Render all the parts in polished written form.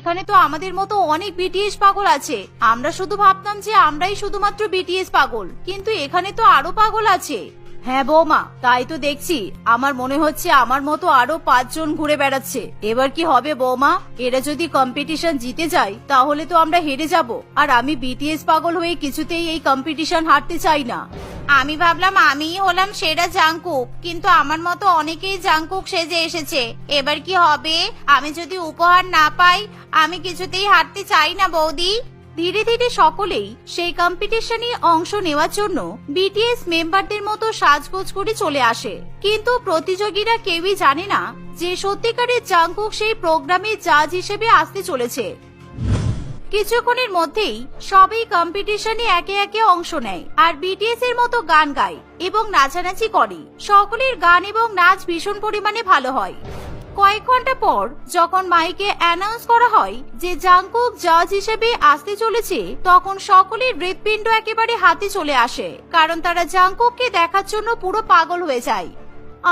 এখানে তো আমাদের মতো অনেক বিটিএস পাগল আছে। আমরা শুধু ভাবতাম যে আমরাই শুধুমাত্র বিটিএস পাগল, কিন্তু এখানে তো আরো পাগল আছে। হ্যাঁ বৌমা, তাই তো দেখছি। আমার মনে হচ্ছে আমার মতো আরো 5 জন ঘুরে বেড়াচ্ছে। এবার কি হবে বৌমা? এরা যদি কম্পিটিশন জিতে যায় তাহলে তো আমরা হেরে যাব, আর আমি বিটিএস পাগল হয়ে কিছুতেই এই কম্পিটিশন হারতে চাই না। আমি ভাবলাম আমিই হলাম সেরা জাংকুক, কিন্তু আমার মতো অনেকেই জাংকুক সেজে এসেছে। এবার কি হবে? আমি যদি উপহার না পাই আমি কিছুতেই হারতে চাই না বৌদি। ধীরে ধীরে সকলেই সেই কম্পিটিশনে অংশ নেওয়ার জন্য বিটিএস মেম্বারদের মতো সাজগোজ করে চলে আসে, কিন্তু প্রতিযোগীরা কেউই জানে না যে সত্যিকারের জাংকুক সেই প্রোগ্রামে জাজ হিসেবে আসতে চলেছে। কিছুক্ষণের মধ্যেই সবাই কম্পিটিশনে একে একে অংশ নেয় আর বিটিএস এর মতো গান গায় এবং নাচানাচি করে। সকলের গান এবং নাচ ভীষণ পরিমাণে ভালো হয়। কয়েক ঘন্টা পর যখন মাইকে অ্যানাউন্স করা হয় যে জাংকুক জাজ হিসেবে আসতে চলেছে, তখন সকলের হৃৎপিণ্ড একেবারে হাতে চলে আসে, কারণ তারা জাংকুককে দেখার জন্য পুরো পাগল হয়ে যায়।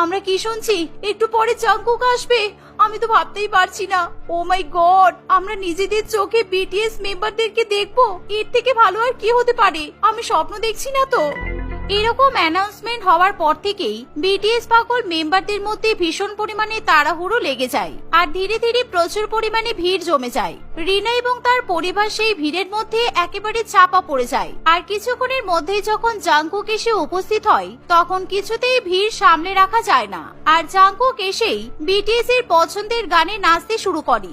আমরা কি শুনছি? একটু পরে জাংকুক আসবে? আমি তো ভাবতেই পারছি না। ও মাই গড, আমরা নিজেদের চোখে বিটিএস মেম্বারদেরকে দেখবো। এর থেকে ভালো আর কি হতে পারে? আমি স্বপ্ন দেখছি না তো। এরকম অ্যানাউন্সমেন্ট হওয়ার পর থেকেই বিটিএস পাগল মেম্বারদের মধ্যে ভীষণ পরিমাণে তাড়াহুড়ো লেগে যায় আর ধীরে ধীরে প্রচুর পরিমাণে ভিড় জমে যায়। রিনা এবং তার পরিবার সেই ভিড়ের মধ্যে একেবারে চাপা পড়ে যায়। আর কিছুক্ষণের মধ্যেই যখন জাংকুক এসে উপস্থিত হয় তখন কিছুতেই ভিড় সামলে রাখা যায় না, আর জাংকুক এসেই বিটিএস এর পছন্দের গানে নাচতে শুরু করে।